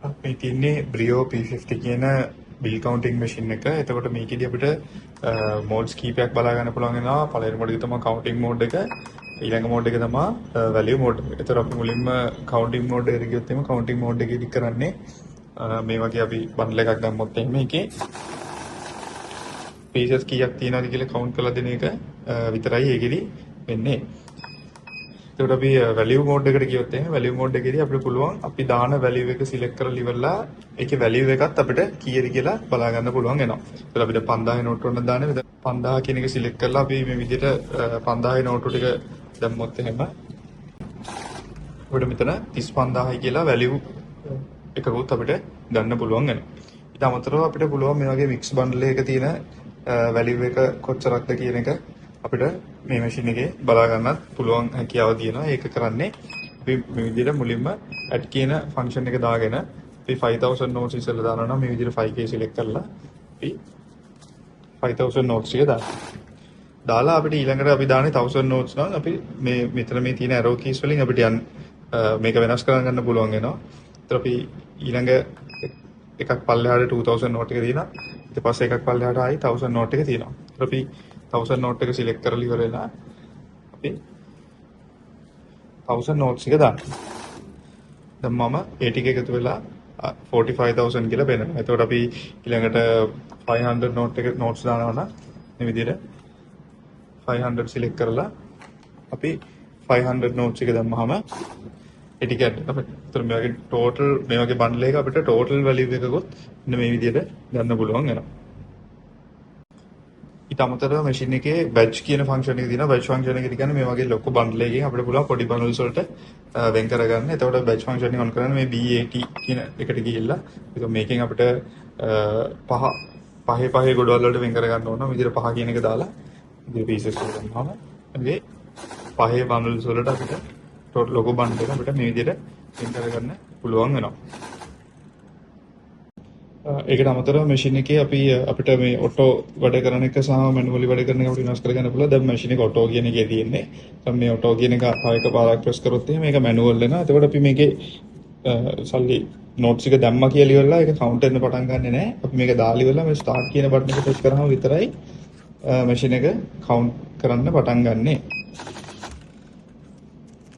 අපි තියන්නේ බ්‍රියෝ P50 කියන බිල් කවුන්ටිංగ్ මැෂින් එක. එතකොට මේකෙදි අපිට මෝඩ්ස් කීපයක් බලා ගන්න පුළුවන් වෙනවා. පළවෙනි මෝඩ් එක තමයි කවුන්ටිංగ్ මෝඩ් එක. ඊළඟ මෝඩ් එක තමයි වැලියු මෝඩ් එක. එතකොට අපි මුලින්ම කවුන්ටිංగ్ මෝඩ් එකට ගියොත් එimhe කවුන්ටිංగ్ මෝඩ් එකේදී කරන්නේ මේ වගේ අපි බන්ඩල් එකක් ගන්නොත් එහෙම මේකේ පීසස් කීයක් තියෙනවද කියලා කවුන්ට් කරලා දෙන එක විතරයි ඒකෙදි වෙන්නේ. එතකොට අපි වැලියු මෝඩ් එකට ගියොත් එහෙනම් වැලියු මෝඩ් එකේදී අපිට පුළුවන් අපි දාන වැලියු එක සිලෙක්ට් කරලා ඉවරලා ඒකේ වැලියු එකත් අපිට කීයද කියලා බලා ගන්න පුළුවන් වෙනවා. එතකොට අපිට 5000 නෝට් වුණා දාන්නේ 5000 කියන එක සිලෙක්ට් කරලා අපි මේ විදිහට 5000 නෝට් ටික දැම්මොත් එහෙම අපිට මෙතන 35000යි කියලා වැලියු එකකුත් අපිට ගන්න පුළුවන් වෙනවා. ඊට අමතරව අපිට පුළුවන් මේ වගේ මික්ස් බන්ඩල් එකක තියෙන වැලියු එක කොච්චරක්ද කියන එක අපිට මේ මැෂින් එකේ බලා ගන්නත් පුළුවන් හැකියාව තියෙනවා. ඒක කරන්නේ අපි මේ විදිහට මුලින්ම add කියන ෆන්ක්ෂන් එක දාගෙන අපි 5000 notes ඉස්සෙල්ලා දානවා නම් මේ විදිහට 5k select කරලා අපි 5000 notes එක දාලා අපිට ඊළඟට අපි දාන්නේ 1000 notes නම් අපි මේ මෙතන මේ තියෙන arrow keys වලින් අපිට මේක වෙනස් කරලා ගන්න පුළුවන් වෙනවා. ඒතර අපි ඊළඟ එකක් පල්ලෙහාට 2000 note එක තියෙනවා. ඊට පස්සේ එකක් පල්ලෙහාට ආයි 1000 note එක තියෙනවා. ඒතර අපි 1000 note එක select කරලා ඉවර වෙලා අපි 1000 notes එක දාන්න. දැන් මම ඒ ටික එකතු වෙලා 45000 කියලා පේනවා. එතකොට අපි ඊළඟට 500 note එක notes දානවා නම් මේ විදිහට 500 select කරලා අපි 500 notes එක දැම්මහම ඒ ටික අපිට ඒතර මේ වගේ total මේ වගේ bundle එක අපිට total value එකකුත් මෙන්න මේ විදිහට ගන්න පුළුවන් වෙනවා. ඊට අමතරව මැෂින් එකේ batch කියන ෆන්ක්ෂන් එක තියෙනවා. batch ෆන්ක්ෂන් එකේ කියන්නේ මේ වගේ ලොකු බන්ඩල් එකකින් අපිට පුළුවන් පොඩි බන්ඩල්ස් වලට වෙන් කරගන්න. එතකොට batch ෆන්ක්ෂන් එක on කරන්නේ මේ BAT කියන එකට ගිහිල්ලා ඒක මේකෙන් අපිට පහේ ගොඩවල් වලට වෙන් කරගන්න ඕන. මේ විදිහට 5 කියන එක දාලා ඉතින් pieces වලට ගන්නවා. මේ පහේ බන්ඩල්ස් වලට අපිට total ලොකු බන්ඩල් එක අපිට මේ විදිහට වෙන් කරගන්න පුළුවන් වෙනවා. ඒකට අමතරව මැෂින් එකේ අපිට මේ ඔටෝ වැඩ කරන එක සහ මැනුවලි වැඩ කරන එක අපිට වෙනස් කරගන්න පුළුවන්. දැන් මැෂින් එක ඔටෝ කියන එකේ තියෙන්නේ. දැන් මේ ඔටෝ කියන එක එකපාරක් ප්‍රෙස් කරොත් එහෙනම් මේක මැනුවල් වෙනවා. එතකොට අපි මේකේ සල්ලි නෝට්ස් එක දැම්මා කියලා ඉවරලා ඒක කවුන්ට් වෙන්න පටන් ගන්නෙ නෑ. අපි මේක දාලා ඉවරලා මේ ස්ටාර්ට් කියන බටන් එක ප්‍රෙස් කරාම විතරයි මැෂින් එක කවුන්ට් කරන්න පටන් ගන්නෙ.